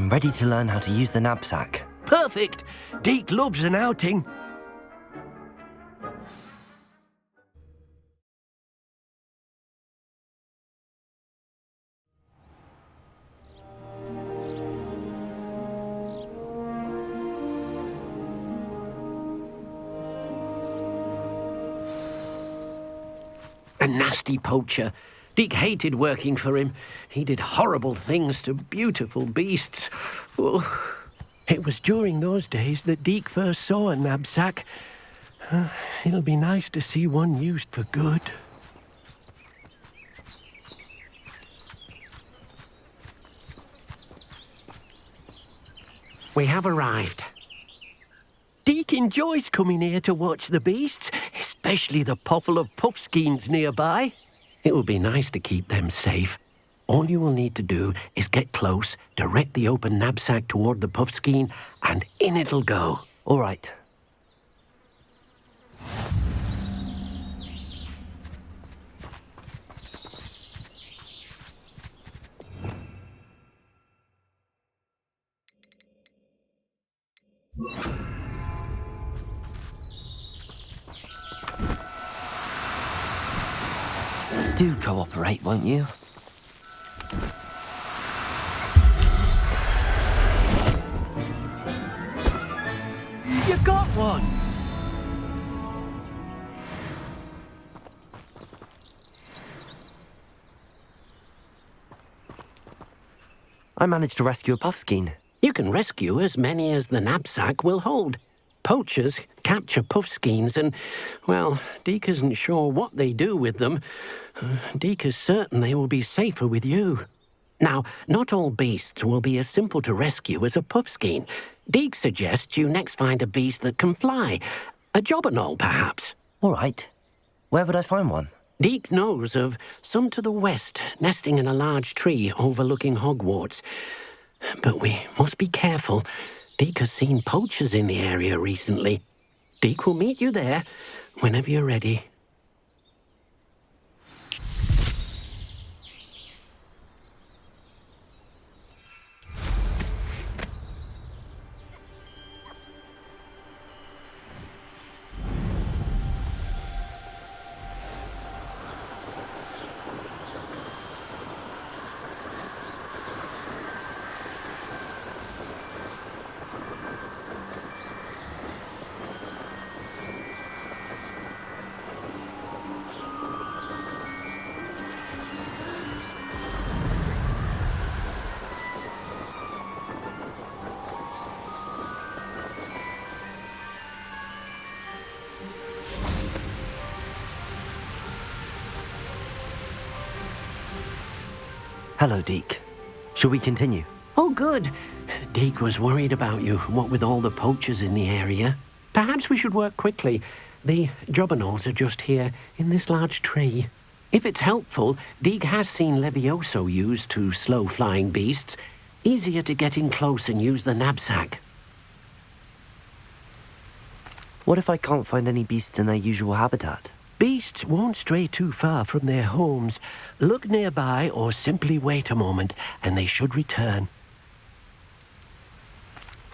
I'm ready to learn how to use the knapsack. Perfect! Deke loves an outing. A nasty poacher. Deke hated working for him. He did horrible things to beautiful beasts. Oh. It was during those days that Deke first saw a knapsack. It'll be nice to see one used for good. We have arrived. Deke enjoys coming here to watch the beasts, especially the potful of puffskeins nearby. It will be nice to keep them safe. All you will need to do is get close, direct the open knapsack toward the puffskein, and in it'll go. All right. Do cooperate, won't you? You got one! I managed to rescue a puffskein. You can rescue as many as the knapsack will hold. Poachers capture puffskeins and, well, Deke isn't sure what they do with them. Deke is certain they will be safer with you. Now, not all beasts will be as simple to rescue as a puffskein. Deke suggests you next find a beast that can fly. A jobberknoll, perhaps. All right. Where would I find one? Deke knows of some to the west, nesting in a large tree overlooking Hogwarts. But we must be careful. Deke has seen poachers in the area recently. Deke will meet you there whenever you're ready. Hello, Deke. Shall we continue? Oh, good. Deke was worried about you, what with all the poachers in the area. Perhaps we should work quickly. The jobberknolls are just here, in this large tree. If it's helpful, Deke has seen Levioso used to slow flying beasts. Easier to get in close and use the knapsack. What if I can't find any beasts in their usual habitat? Beasts won't stray too far from their homes. Look nearby or simply wait a moment, and they should return.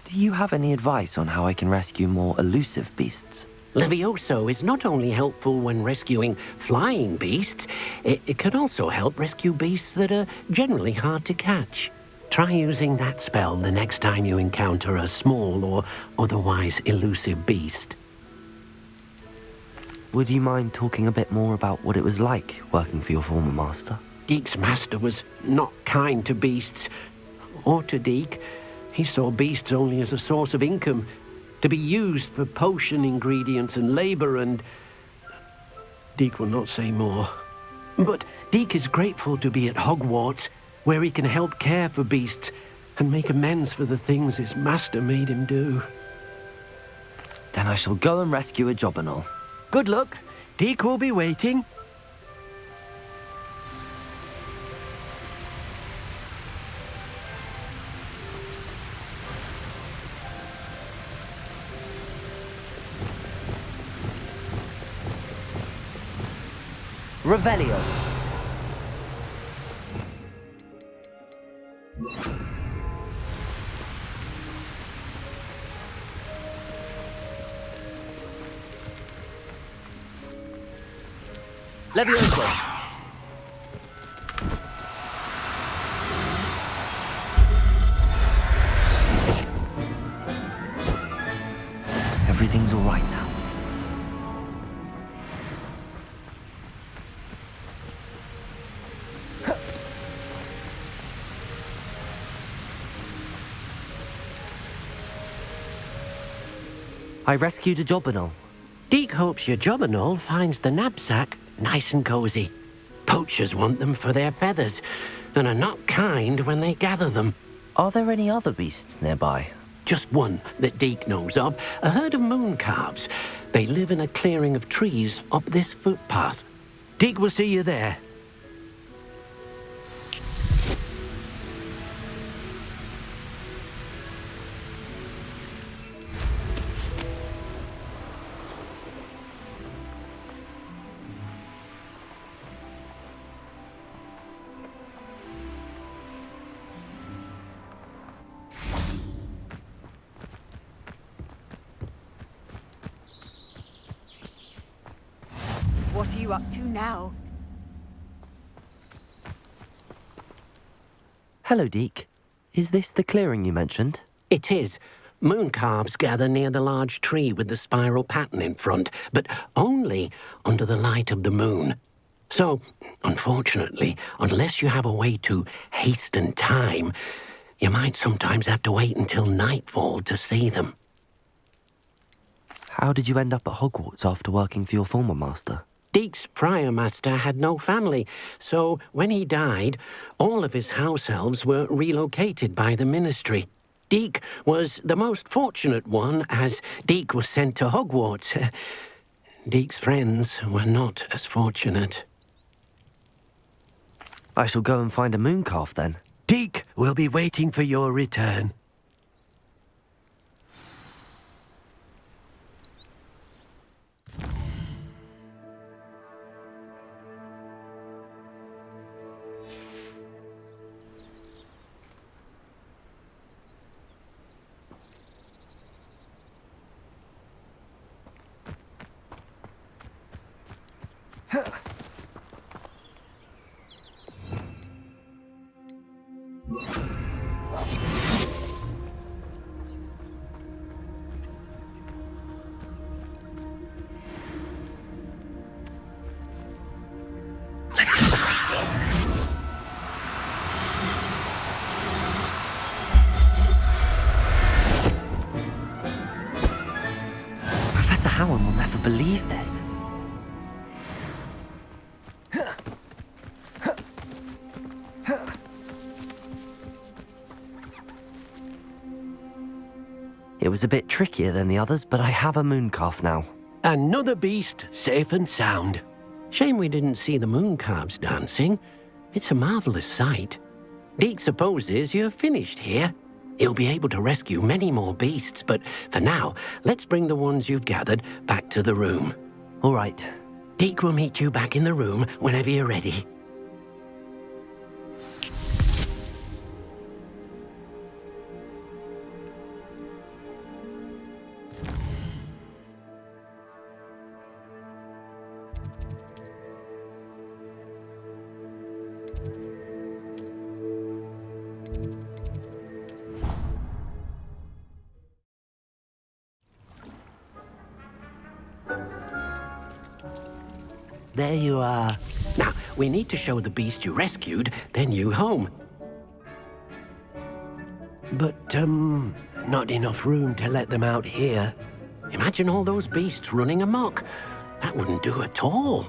Do you have any advice on how I can rescue more elusive beasts? Levioso is not only helpful when rescuing flying beasts, it can also help rescue beasts that are generally hard to catch. Try using that spell the next time you encounter a small or otherwise elusive beast. Would you mind talking a bit more about what it was like working for your former master? Deke's master was not kind to beasts, or to Deke. He saw beasts only as a source of income, to be used for potion ingredients and labor, and Deke will not say more. But Deke is grateful to be at Hogwarts, where he can help care for beasts and make amends for the things his master made him do. Then I shall go and rescue a jobberknoll. Good luck. Deke will be waiting. Revelio. Levioso! Everything's all right now. I rescued a Jobberknoll. Deek hopes your Jobberknoll finds the knapsack nice and cozy. Poachers want them for their feathers, and are not kind when they gather them. Are there any other beasts nearby? Just one that Deek knows of, a herd of moon calves. They live in a clearing of trees up this footpath. Deek will see you there. What are you up to now? Hello, Deek. Is this the clearing you mentioned? It is. Moon calves gather near the large tree with the spiral pattern in front, but only under the light of the moon. So, unfortunately, unless you have a way to hasten time, you might sometimes have to wait until nightfall to see them. How did you end up at Hogwarts after working for your former master? Deek's prior master had no family, so when he died, all of his house elves were relocated by the ministry. Deek was the most fortunate one, as Deek was sent to Hogwarts. Deek's friends were not as fortunate. I shall go and find a mooncalf then. Deek will be waiting for your return. Professor Howard will never believe this. It was a bit trickier than the others, but I have a mooncalf now. Another beast, safe and sound. Shame we didn't see the moon calves dancing. It's a marvelous sight. Deek supposes you're finished here. He'll be able to rescue many more beasts, but for now, let's bring the ones you've gathered back to the room. All right. Deek will meet you back in the room whenever you're ready. There you are. Now, we need to show the beast you rescued, then you home. But, not enough room to let them out here. Imagine all those beasts running amok. That wouldn't do at all.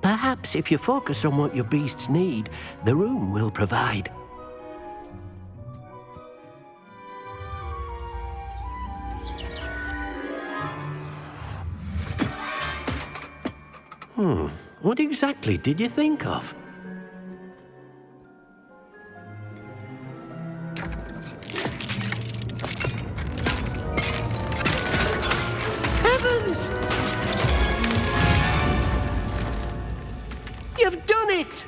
Perhaps if you focus on what your beasts need, the room will provide. What exactly did you think of? Heavens! You've done it!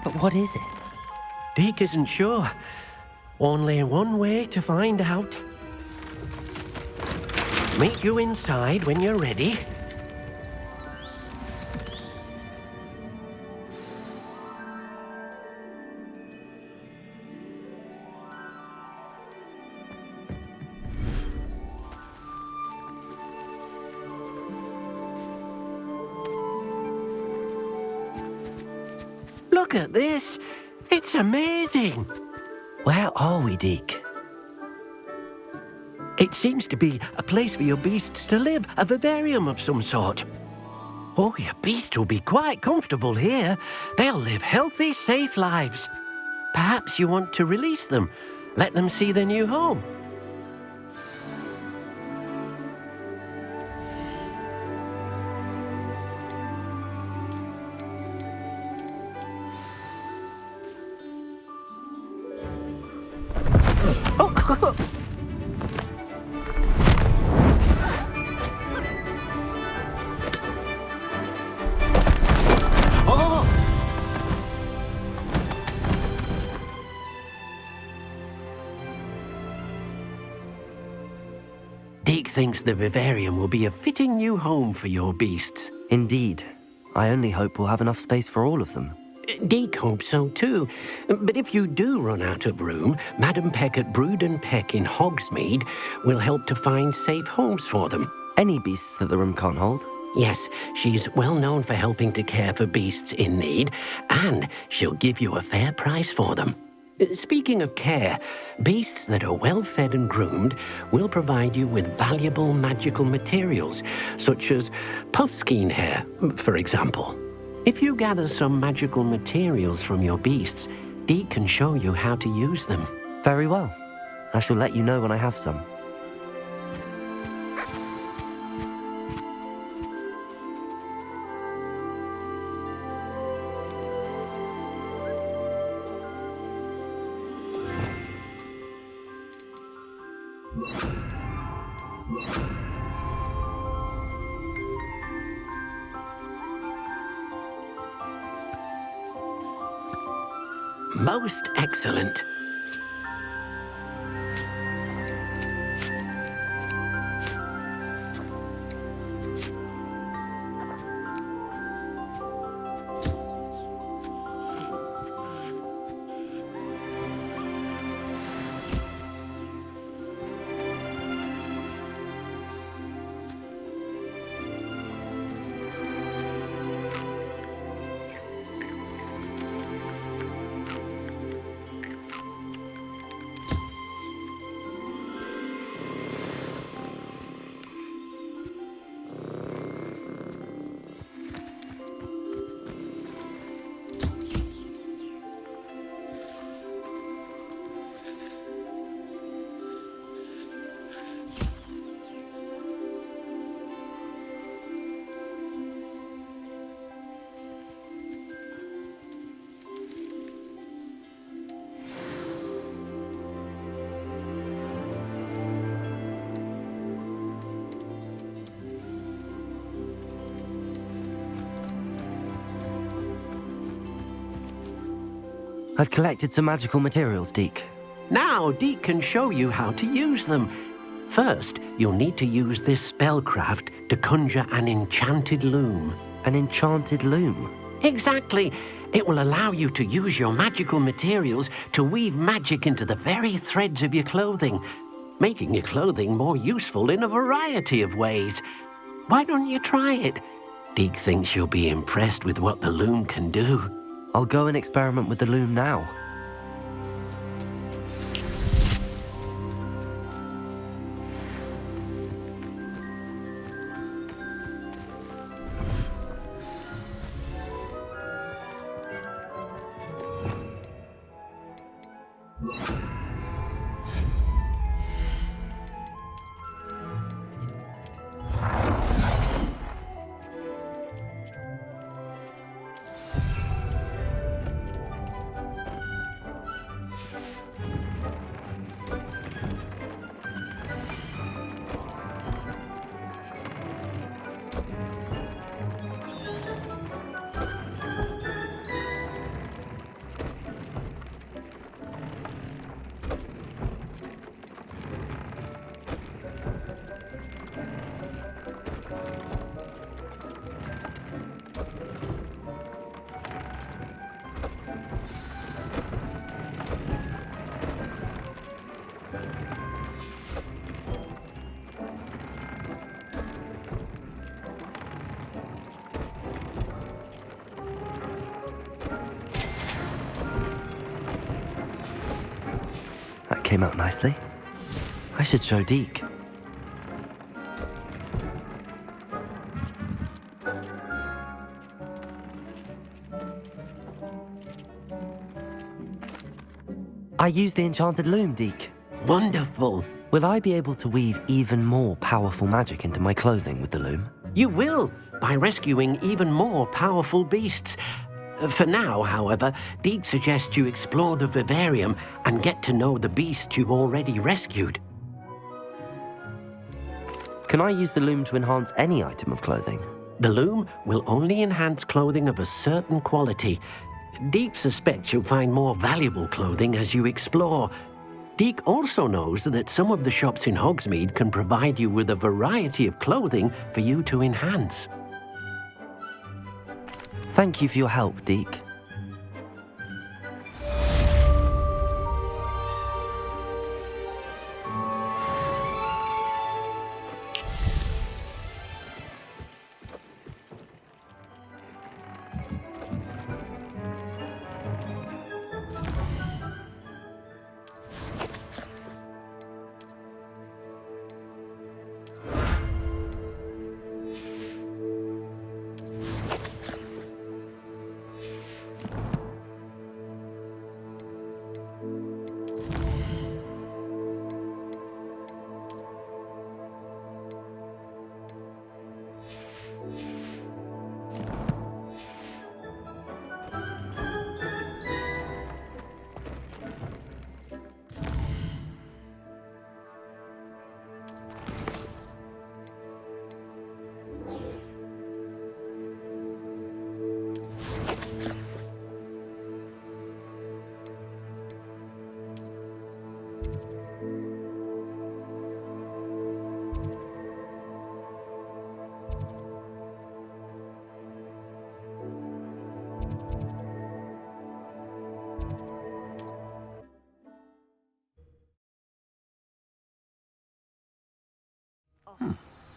But what is it? Deek isn't sure. Only one way to find out. Meet you inside when you're ready. Look at this. It's amazing. Where are we, Deke? It seems to be a place for your beasts to live, a vivarium of some sort. Oh, your beasts will be quite comfortable here. They'll live healthy, safe lives. Perhaps you want to release them, let them see their new home. Deke thinks the vivarium will be a fitting new home for your beasts. Indeed. I only hope we'll have enough space for all of them. Deke hopes so too. But if you do run out of room, Madam Peck at Brood and Peck in Hogsmeade will help to find safe homes for them. Any beasts that the room can't hold? Yes, she's well known for helping to care for beasts in need, and she'll give you a fair price for them. Speaking of care, beasts that are well fed and groomed will provide you with valuable magical materials, such as puffskein hair, for example. If you gather some magical materials from your beasts, Deke can show you how to use them. Very well. I shall let you know when I have some. Most excellent. I've collected some magical materials, Deke. Now Deke can show you how to use them. First, you'll need to use this spellcraft to conjure an enchanted loom. An enchanted loom? Exactly. It will allow you to use your magical materials to weave magic into the very threads of your clothing, making your clothing more useful in a variety of ways. Why don't you try it? Deke thinks you'll be impressed with what the loom can do. I'll go and experiment with the loom now. came out nicely. I should show Deke. I used the enchanted loom, Deke. Wonderful. Will I be able to weave even more powerful magic into my clothing with the loom? You will, by rescuing even more powerful beasts. For now, however, Deke suggests you explore the vivarium and get to know the beasts you've already rescued. Can I use the loom to enhance any item of clothing? The loom will only enhance clothing of a certain quality. Deke suspects you'll find more valuable clothing as you explore. Deke also knows that some of the shops in Hogsmeade can provide you with a variety of clothing for you to enhance. Thank you for your help, Deke.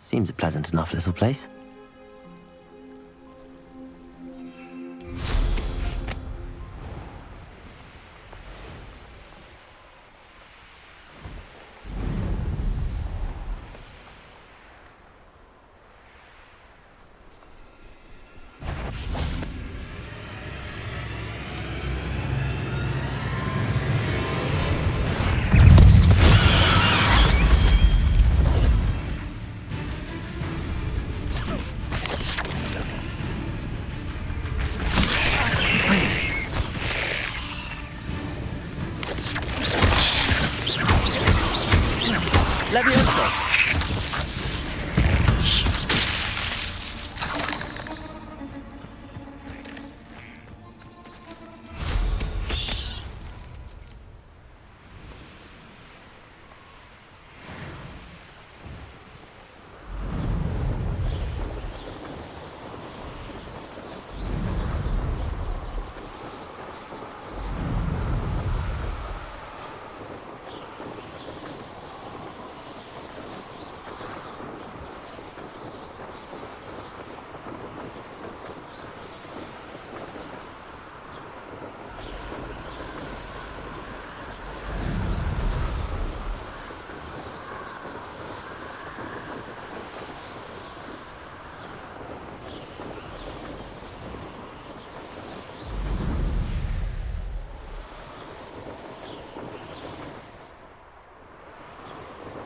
Seems a pleasant enough little place.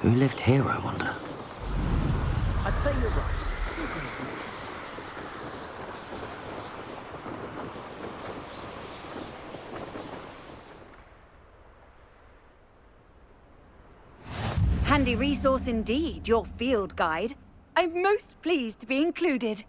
Who lived here, I wonder? I'd say you're right. Handy resource indeed, your field guide. I'm most pleased to be included.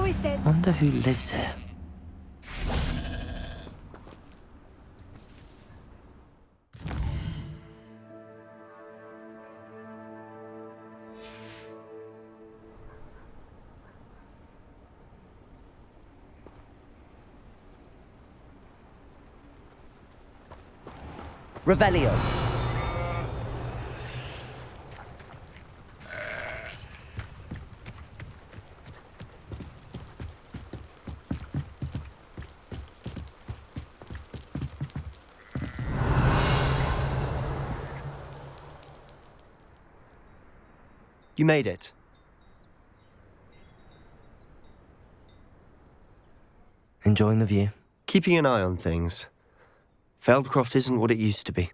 always said... Wonder who lives here. Revelio. You made it. Enjoying the view? Keeping an eye on things. Feldcroft isn't what it used to be.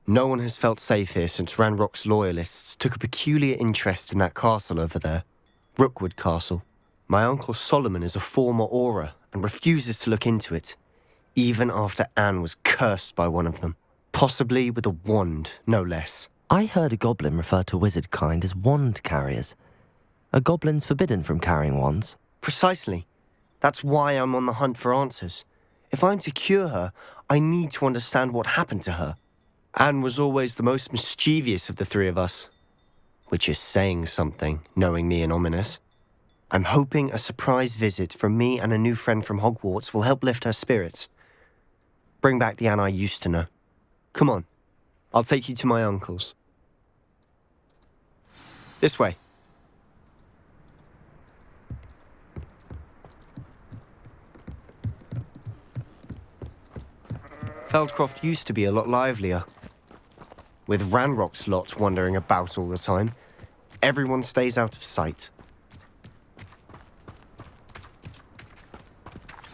No one has felt safe here since Ranrock's loyalists took a peculiar interest in that castle over there. Rookwood Castle. My uncle Solomon is a former Auror and refuses to look into it, even after Anne was cursed by one of them. Possibly with a wand, no less. I heard a goblin refer to wizard kind as wand carriers. Are goblins forbidden from carrying wands? Precisely. That's why I'm on the hunt for answers. If I'm to cure her, I need to understand what happened to her. Anne was always the most mischievous of the three of us. Which is saying something, knowing me and ominous. I'm hoping a surprise visit from me and a new friend from Hogwarts will help lift her spirits. Bring back the Anne I used to know. Come on, I'll take you to my uncle's. This way. Feldcroft used to be a lot livelier. With Ranrock's lot wandering about all the time, everyone stays out of sight.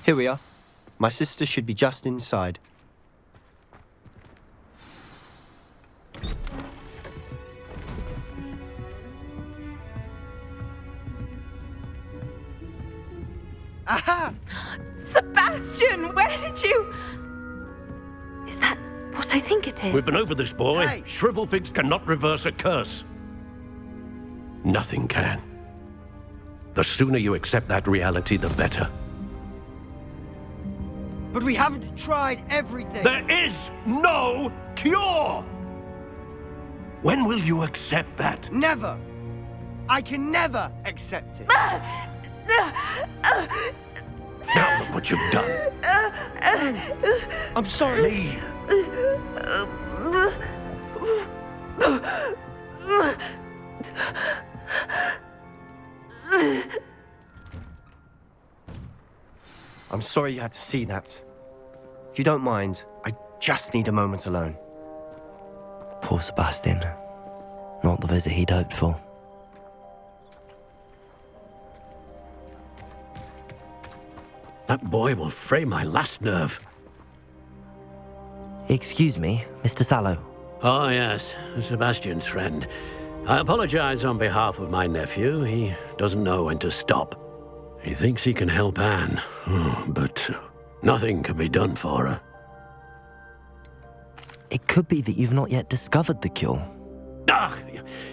Here we are. My sister should be just inside. Aha! Sebastian, where did you... Is that what I think it is? We've been over this, boy. Hey! Shrivelfigs cannot reverse a curse. Nothing can. The sooner you accept that reality, the better. But we haven't tried everything. There is no cure! When will you accept that? Never. I can never accept it. Now look what you've done. I'm sorry. Leave. I'm sorry you had to see that. If you don't mind, I just need a moment alone. Poor Sebastian. Not the visit he'd hoped for. That boy will fray my last nerve. Excuse me, Mr. Sallow. Oh, yes, Sebastian's friend. I apologize on behalf of my nephew. He doesn't know when to stop. He thinks he can help Anne, but nothing can be done for her. It could be that you've not yet discovered the cure. Ah,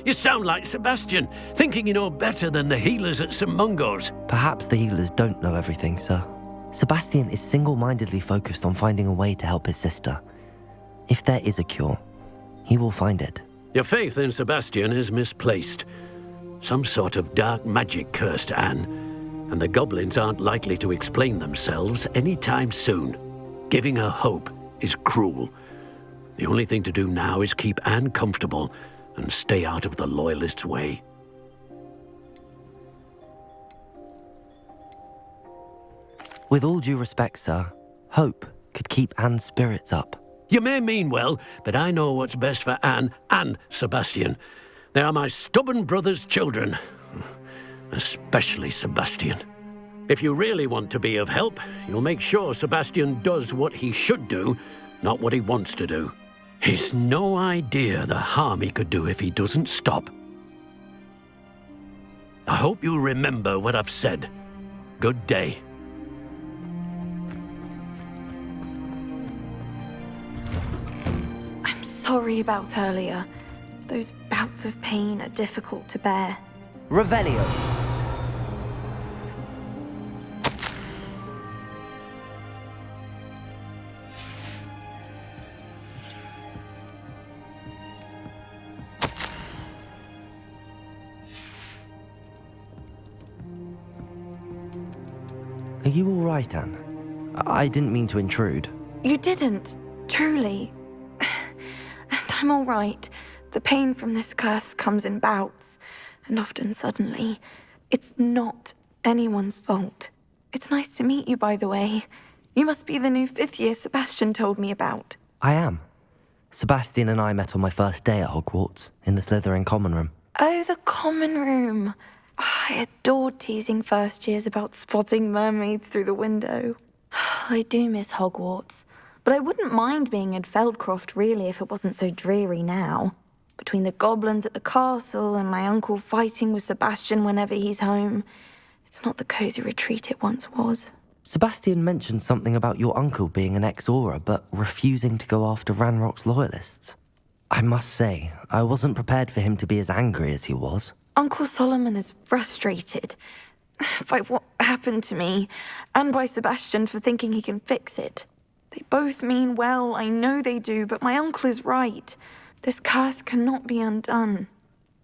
you sound like Sebastian, thinking you know better than the healers at St. Mungo's. Perhaps the healers don't know everything, sir. Sebastian is single-mindedly focused on finding a way to help his sister. If there is a cure, he will find it. Your faith in Sebastian is misplaced. Some sort of dark magic cursed Anne, and the goblins aren't likely to explain themselves anytime soon. Giving her hope is cruel. The only thing to do now is keep Anne comfortable and stay out of the Loyalists' way. With all due respect, sir, hope could keep Anne's spirits up. You may mean well, but I know what's best for Anne and Sebastian. They are my stubborn brother's children. Especially Sebastian. If you really want to be of help, you'll make sure Sebastian does what he should do, not what he wants to do. He's no idea the harm he could do if he doesn't stop. I hope you remember what I've said. Good day. I'm sorry about earlier. Those bouts of pain are difficult to bear. Revelio. Are you all right, Anne? I didn't mean to intrude. You didn't, truly. And I'm all right. The pain from this curse comes in bouts, and often suddenly. It's not anyone's fault. It's nice to meet you, by the way. You must be the new 5th year Sebastian told me about. I am. Sebastian and I met on my first day at Hogwarts, in the Slytherin common room. Oh, the common room. I adored teasing first years about spotting mermaids through the window. I do miss Hogwarts, but I wouldn't mind being in Feldcroft really if it wasn't so dreary now. Between the goblins at the castle and my uncle fighting with Sebastian whenever he's home, it's not the cosy retreat it once was. Sebastian mentioned something about your uncle being an ex-Auror, but refusing to go after Ranrock's loyalists. I must say, I wasn't prepared for him to be as angry as he was. Uncle Solomon is frustrated by what happened to me, and by Sebastian for thinking he can fix it. They both mean well, I know they do, but my uncle is right. This curse cannot be undone.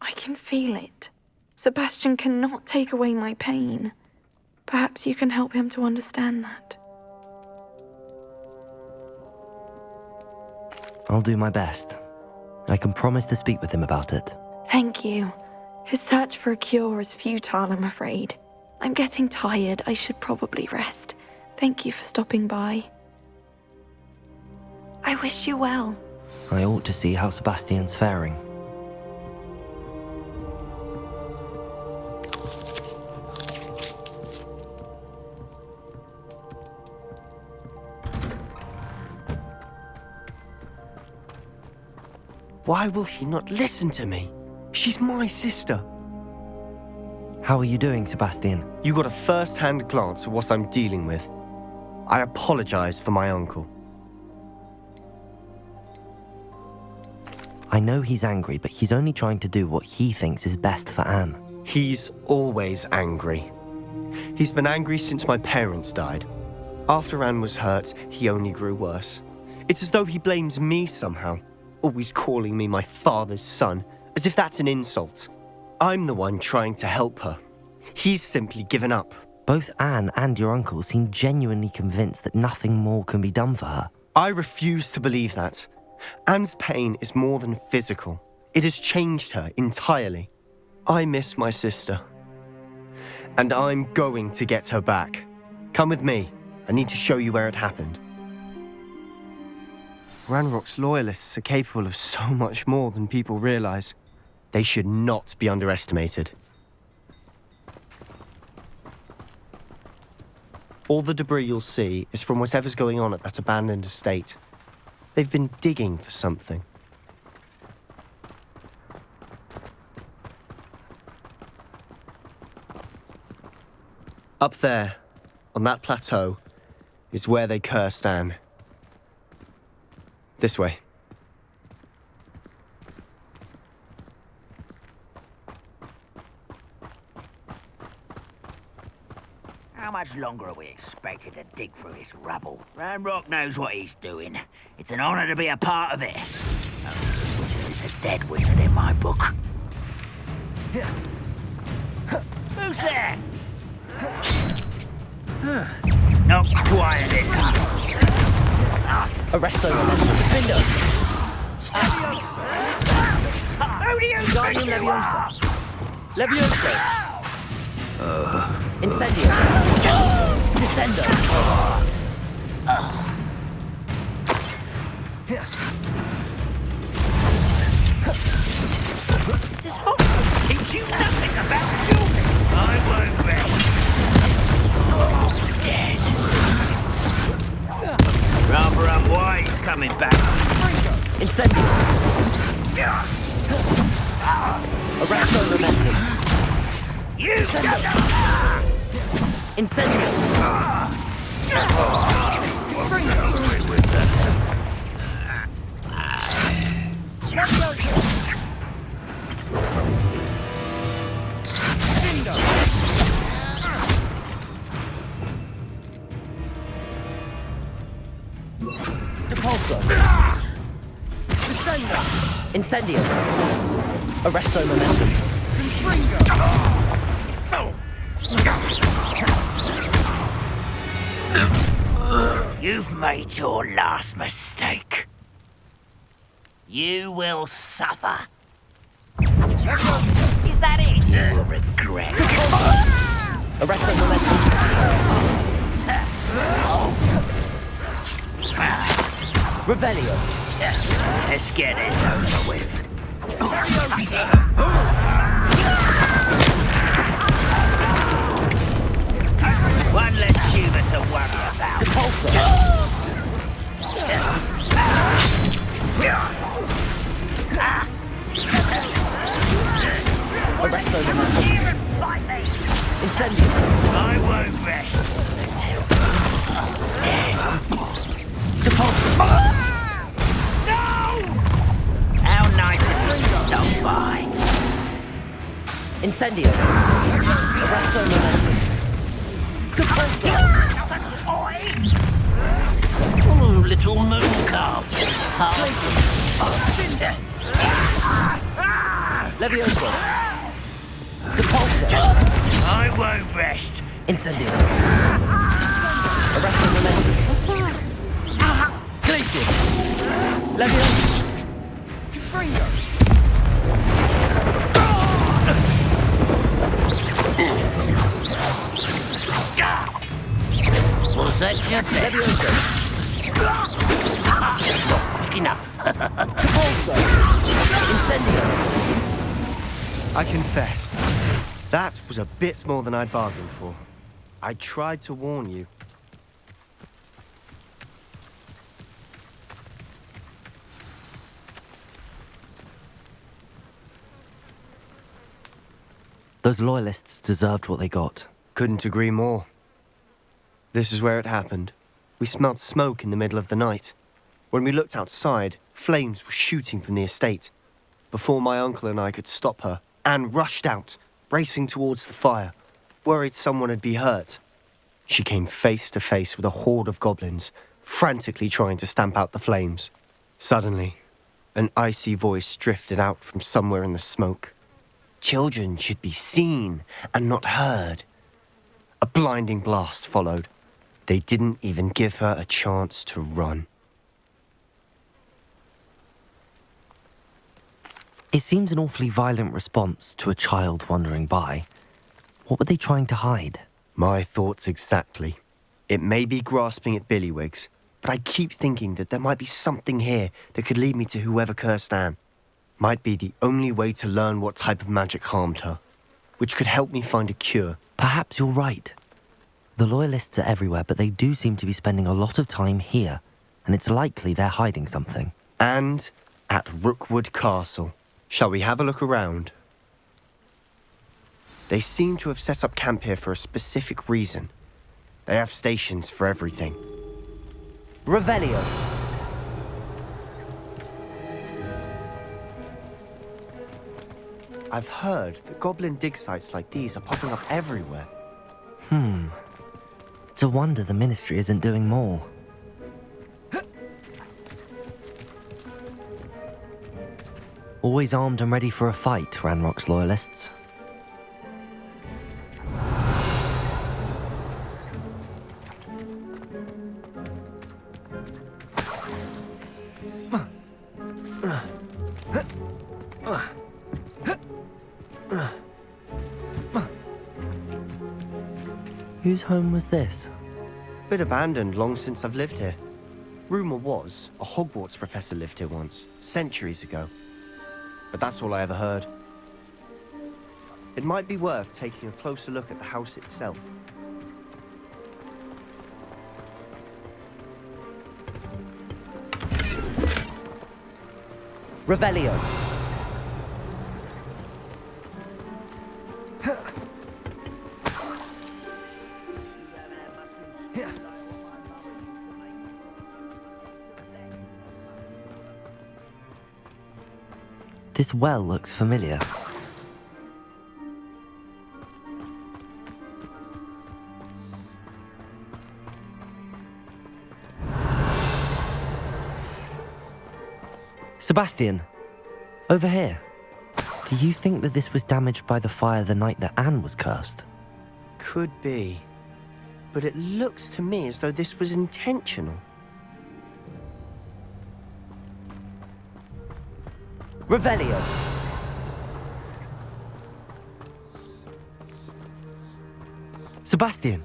I can feel it. Sebastian cannot take away my pain. Perhaps you can help him to understand that. I'll do my best. I can promise to speak with him about it. Thank you. His search for a cure is futile, I'm afraid. I'm getting tired. I should probably rest. Thank you for stopping by. I wish you well. I ought to see how Sebastian's faring. Why will he not listen to me? She's my sister. How are you doing, Sebastian? You got a first-hand glance at what I'm dealing with. I apologize for my uncle. I know he's angry, but he's only trying to do what he thinks is best for Anne. He's always angry. He's been angry since my parents died. After Anne was hurt, he only grew worse. It's as though he blames me somehow, always calling me my father's son, as if that's an insult. I'm the one trying to help her. He's simply given up. Both Anne and your uncle seem genuinely convinced that nothing more can be done for her. I refuse to believe that. Anne's pain is more than physical. It has changed her entirely. I miss my sister. And I'm going to get her back. Come with me. I need to show you where it happened. Ranrock's loyalists are capable of so much more than people realize. They should not be underestimated. All the debris you'll see is from whatever's going on at that abandoned estate. They've been digging for something. Up there, on that plateau, is where they cursed Anne. This way. How much longer are we expected to dig through this rubble? Ranrock knows what he's doing. It's an honor to be a part of it. Oh, this wizard is a dead wizard in my book. Who's there? Not quiet enough. Arrest them, Defender! Who do you think you are? Leviosa! Incendio! Descendo! Does Hogwarts teach you nothing about shooting? I won't bet. Dead. Rather unwise coming back. Incendio! Arresto momentum! You Incendio! Depulso! Incendio! Arresto momentum! You've made your last mistake. You will suffer. Is that it? You will regret. Arrest the momentum. Revelio. Let's get this over with. One less tuber to worry about. Arrest the momentum. Incendio. I won't rest until dead. No! How nice of you to stop by. Incendio. Arrest the momentum. Not a toy! Oh, little moon calf. Levioso. Depulso. I won't rest. Incendio. Arrest the momentum. Glacius. Levioso. Was that your best? Levioso. Not quick enough. Depulso. Incendio. I confess, that was a bit more than I'd bargained for. I tried to warn you. Those loyalists deserved what they got. Couldn't agree more. This is where it happened. We smelled smoke in the middle of the night. When we looked outside, flames were shooting from the estate. Before my uncle and I could stop her, Anne rushed out, racing towards the fire, worried someone had been hurt. She came face to face with a horde of goblins, frantically trying to stamp out the flames. Suddenly, an icy voice drifted out from somewhere in the smoke. Children should be seen and not heard. A blinding blast followed. They didn't even give her a chance to run. It seems an awfully violent response to a child wandering by. What were they trying to hide? My thoughts exactly. It may be grasping at Billywigs, but I keep thinking that there might be something here that could lead me to whoever cursed Anne. Might be the only way to learn what type of magic harmed her, which could help me find a cure. Perhaps you're right. The loyalists are everywhere, but they do seem to be spending a lot of time here, and it's likely they're hiding something. And at Rookwood Castle. Shall we have a look around? They seem to have set up camp here for a specific reason. They have stations for everything. Revelio. I've heard that goblin dig sites like these are popping up everywhere. It's a wonder the Ministry isn't doing more. Always armed and ready for a fight, Ranrock's loyalists. Whose home was this? Bit abandoned long since I've lived here. Rumour was a Hogwarts professor lived here once, centuries ago. But that's all I ever heard. It might be worth taking a closer look at the house itself. Revelio. This well looks familiar. Sebastian, over here. Do you think that this was damaged by the fire the night that Anne was cursed? Could be. but it looks to me as though this was intentional. Revelio. Sebastian,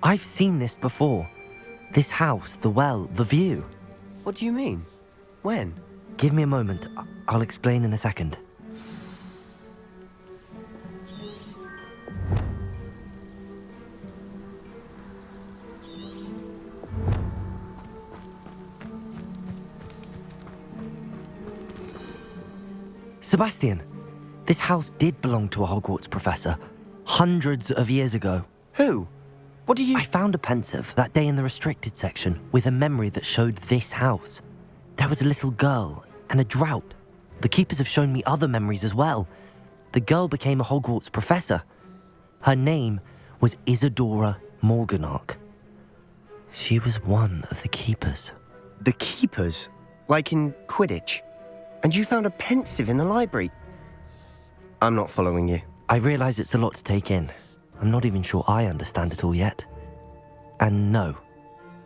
I've seen this before. This house, the well, the view. What do you mean? When? Give me a moment. I'll explain in a second. Sebastian, this house did belong to a Hogwarts professor, hundreds of years ago. Who? What do you... I found a pensive that day in the restricted section with a memory that showed this house. There was a little girl and a drought. The keepers have shown me other memories as well. The girl became a Hogwarts professor. Her name was Isadora Morganach. She was one of the keepers. The keepers? Like in Quidditch? And you found a pensive in the library? I'm not following you. I realise it's a lot to take in. I'm not even sure I understand it all yet. And no,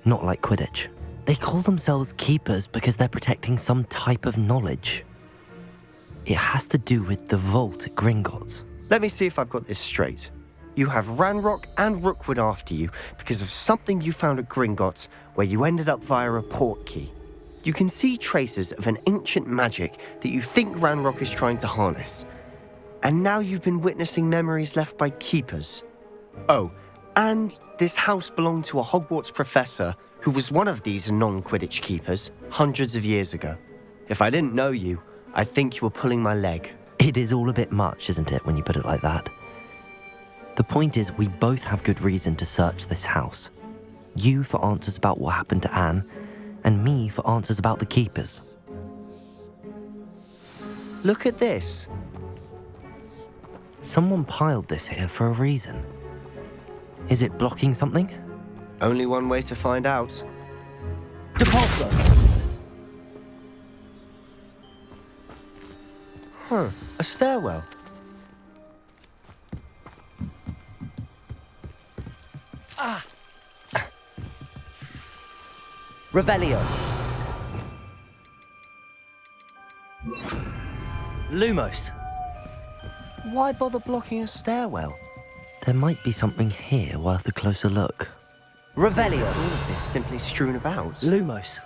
not like Quidditch. They call themselves keepers because they're protecting some type of knowledge. It has to do with the vault at Gringotts. Let me see if I've got this straight. You have Ranrock and Rookwood after you because of something you found at Gringotts where you ended up via a portkey. You can see traces of an ancient magic that you think Ranrock is trying to harness. And now you've been witnessing memories left by keepers. Oh, and this house belonged to a Hogwarts professor who was one of these non-Quidditch keepers hundreds of years ago. If I didn't know you, I'd think you were pulling my leg. It is all a bit much, isn't it, when you put it like that? The point is, we both have good reason to search this house. You for answers about what happened to Anne, and me for answers about the keepers. Look at this. Someone piled this here for a reason. Is it blocking something? Only one way to find out. Depulso! Huh, a stairwell. Revelio. Lumos. Why bother blocking a stairwell? There might be something here worth a closer look. Revelio. All of this simply strewn about. Lumos.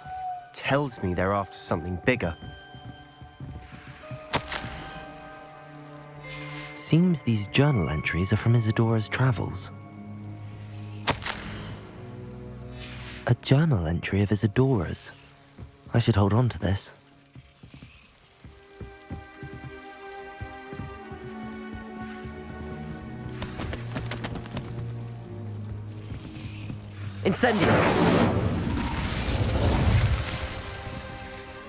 Tells me they're after something bigger. Seems these journal entries are from Isadora's travels. A journal entry of Isadora's. I should hold on to this. Incendio!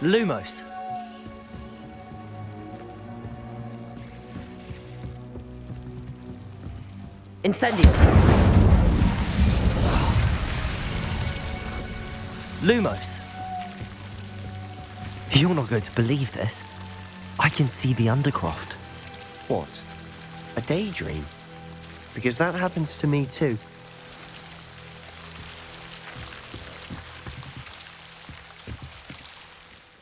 Lumos! Incendio! Lumos! You're not going to believe this. I can see the Undercroft. What? A daydream? Because that happens to me too.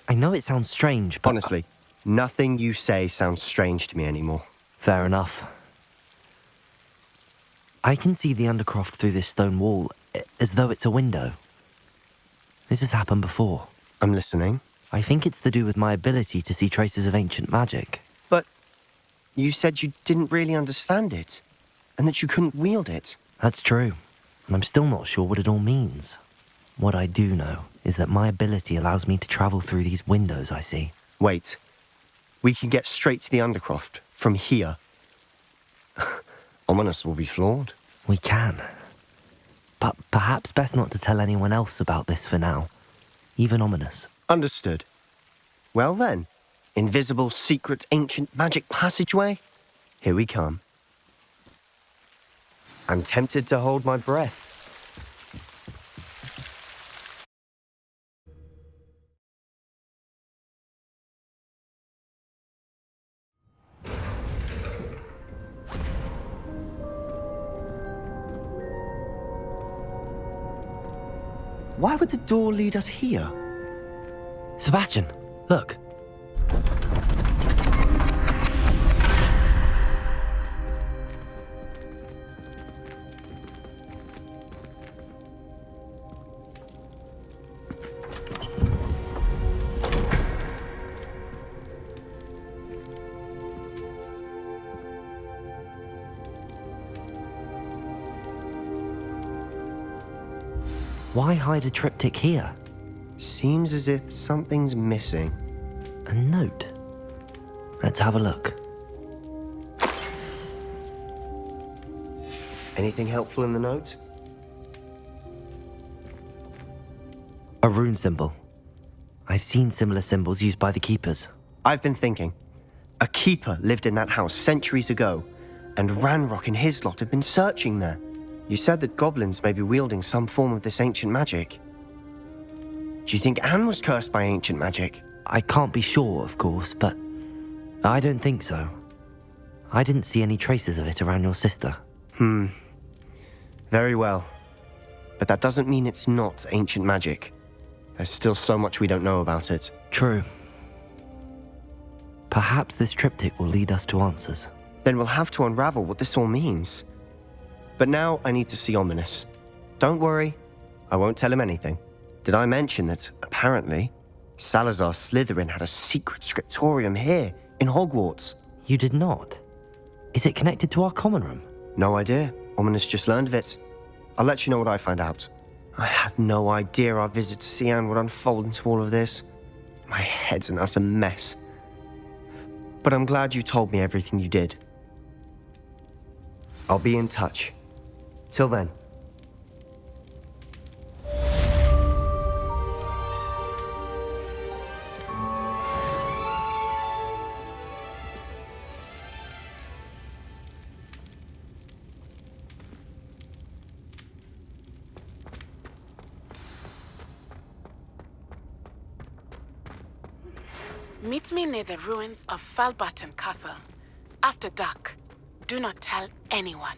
I know it sounds strange, but... Honestly, nothing you say sounds strange to me anymore. Fair enough. I can see the Undercroft through this stone wall, as though it's a window. This has happened before. I'm listening. I think it's to do with my ability to see traces of ancient magic. But you said you didn't really understand it, and that you couldn't wield it. That's true, and I'm still not sure what it all means. What I do know is that my ability allows me to travel through these windows I see. Wait. We can get straight to the Undercroft from here. Ominous will be floored. We can. But perhaps best not to tell anyone else about this for now. Even Ominous. Understood. Well then, invisible, secret, ancient magic passageway? Here we come. I'm tempted to hold my breath. Why would the door lead us here? Sebastian, look. Why hide a triptych here? Seems as if something's missing. A note. Let's have a look. Anything helpful in the note? A rune symbol. I've seen similar symbols used by the keepers. I've been thinking. A keeper lived in that house centuries ago, and Ranrock and his lot have been searching there. You said that goblins may be wielding some form of this ancient magic. Do you think Anne was cursed by ancient magic? I can't be sure, of course, but I don't think so. I didn't see any traces of it around your sister. Very well. But that doesn't mean it's not ancient magic. There's still so much we don't know about it. True. Perhaps this triptych will lead us to answers. Then we'll have to unravel what this all means. But now I need to see Ominous. Don't worry, I won't tell him anything. Did I mention that, apparently, Salazar Slytherin had a secret scriptorium here, in Hogwarts? You did not? Is it connected to our common room? No idea. Ominous just learned of it. I'll let you know what I find out. I had no idea our visit to Cian would unfold into all of this. My head's an utter mess. But I'm glad you told me everything you did. I'll be in touch. Till then. Meet me near the ruins of Falbaton Castle. After dark. Do not tell anyone.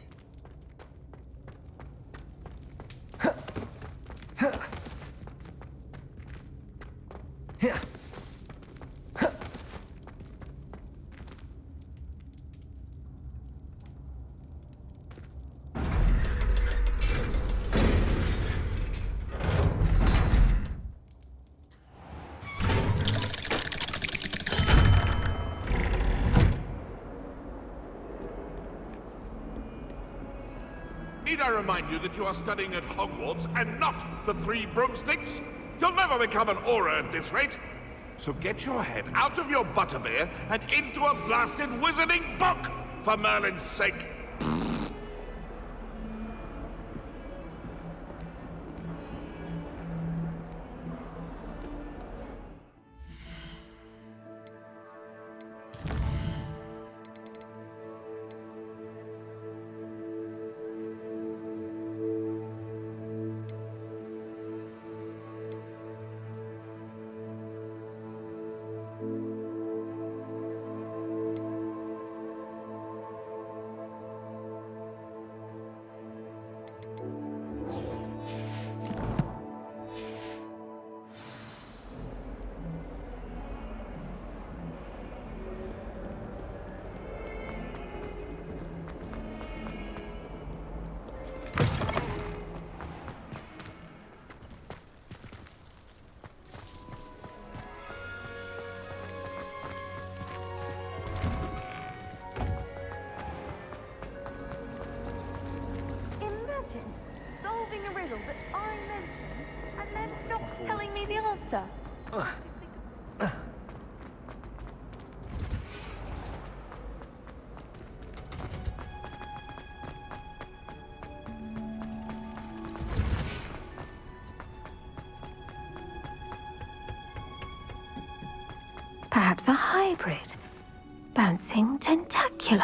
Need I remind you that you are studying at Hogwarts and not the Three Broomsticks? You'll never become an aura at this rate. So get your head out of your butterbeer and into a blasted wizarding book, for Merlin's sake. Telling me the answer. Perhaps a hybrid. Bouncing tentacular.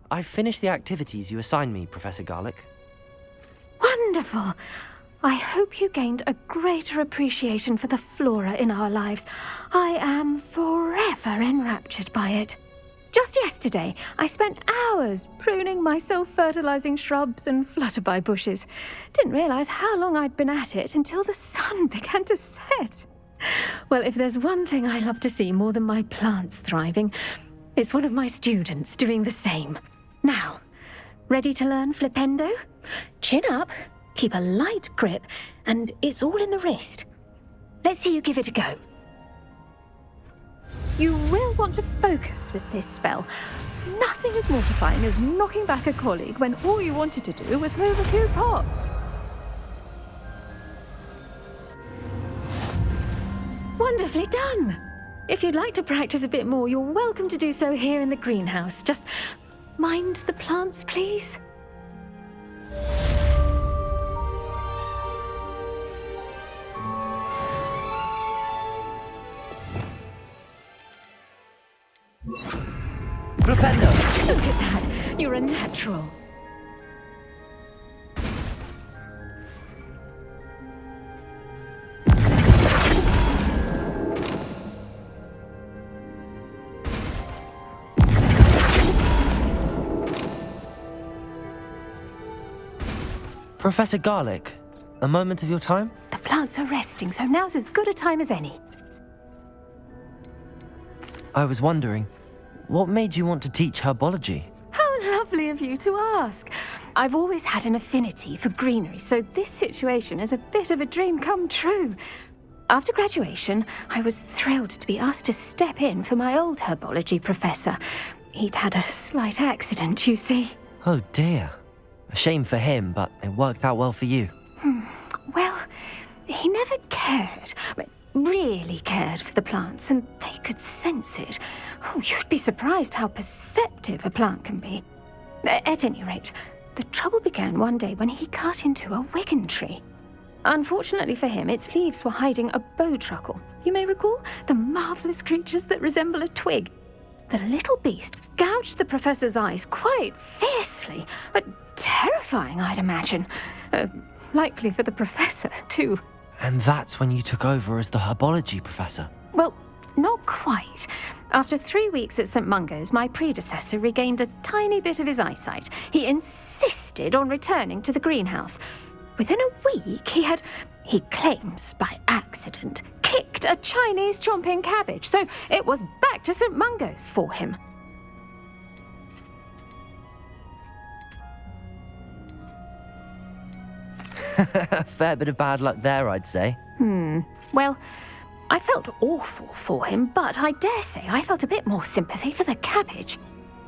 I've finished the activities you assigned me, Professor Garlick. Wonderful. I hope you gained a greater appreciation for the flora in our lives. I am forever enraptured by it. Just yesterday, I spent hours pruning my self-fertilizing shrubs and flutterby bushes. Didn't realize how long I'd been at it until the sun began to set. Well, if there's one thing I love to see more than my plants thriving, it's one of my students doing the same. Now, ready to learn Flipendo? Chin up, keep a light grip, and it's all in the wrist. Let's see you give it a go. You will want to focus with this spell. Nothing as mortifying as knocking back a colleague when all you wanted to do was move a few pots. Wonderfully done! If you'd like to practice a bit more, you're welcome to do so here in the greenhouse. Just mind the plants, please. Flipendo! Look at that! You're a natural. Professor Garlic, a moment of your time? The plants are resting, so now's as good a time as any. I was wondering, what made you want to teach herbology? How lovely of you to ask. I've always had an affinity for greenery, so this situation is a bit of a dream come true. After graduation, I was thrilled to be asked to step in for my old herbology professor. He'd had a slight accident, you see. Oh dear. A shame for him, but it worked out well for you. Well, he never cared, really cared for the plants, and they could sense it. Oh, you'd be surprised how perceptive a plant can be. At any rate, the trouble began one day when he cut into a wigan tree. Unfortunately for him, its leaves were hiding a bowtruckle. You may recall the marvellous creatures that resemble a twig. The little beast gouged the professor's eyes quite fiercely, but terrifying, I'd imagine. Likely for the professor, too. And that's when you took over as the herbology professor? Well, not quite. After 3 weeks at St. Mungo's, my predecessor regained a tiny bit of his eyesight. He insisted on returning to the greenhouse. Within a week, he claims by accident, kicked a Chinese chomping cabbage, so it was back to St. Mungo's for him. A fair bit of bad luck there, I'd say. Well, I felt awful for him, but I dare say I felt a bit more sympathy for the cabbage.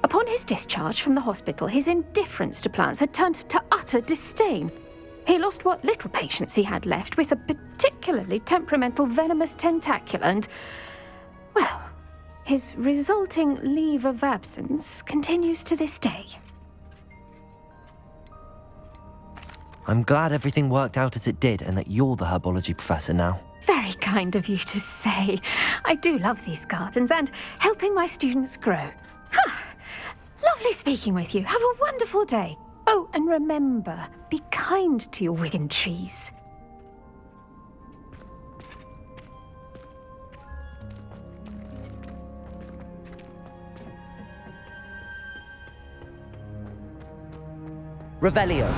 Upon his discharge from the hospital, his indifference to plants had turned to utter disdain. He lost what little patience he had left with a particularly temperamental venomous tentacula and, well, his resulting leave of absence continues to this day. I'm glad everything worked out as it did and that you're the herbology professor now. Very kind of you to say. I do love these gardens and helping my students grow. Lovely speaking with you. Have a wonderful day. Oh, and remember, be kind to your wigan trees. Revelio.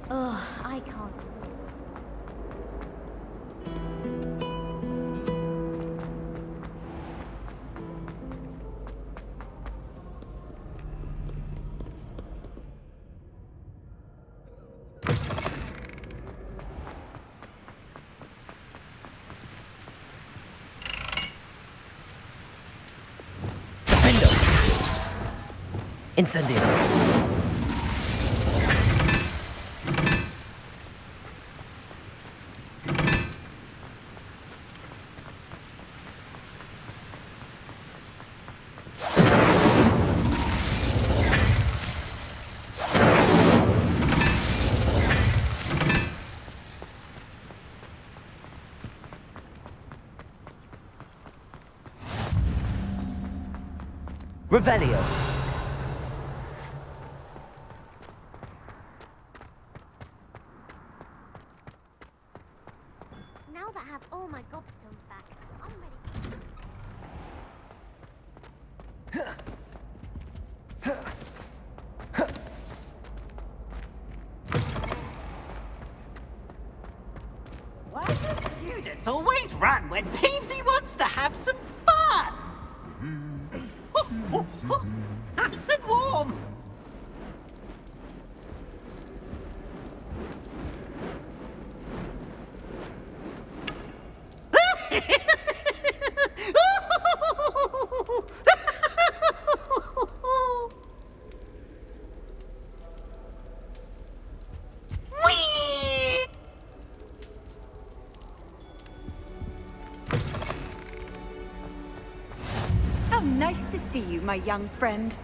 Ugh, I can't. Incendio. Revelio. Now that I have all my gobstones back, I'm ready. Students always run when Peevesy wants to have some fun. Nice and warm. How nice to see you, my young friend.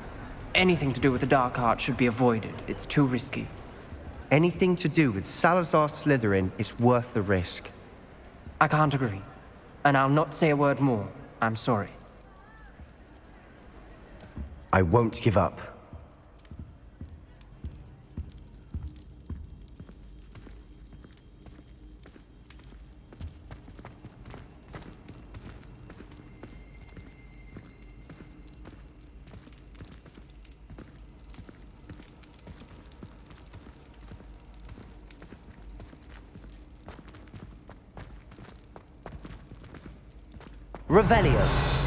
Anything to do with the Dark Art should be avoided. It's too risky. Anything to do with Salazar Slytherin is worth the risk. I can't agree. And I'll not say a word more. I'm sorry. I won't give up. Revelio.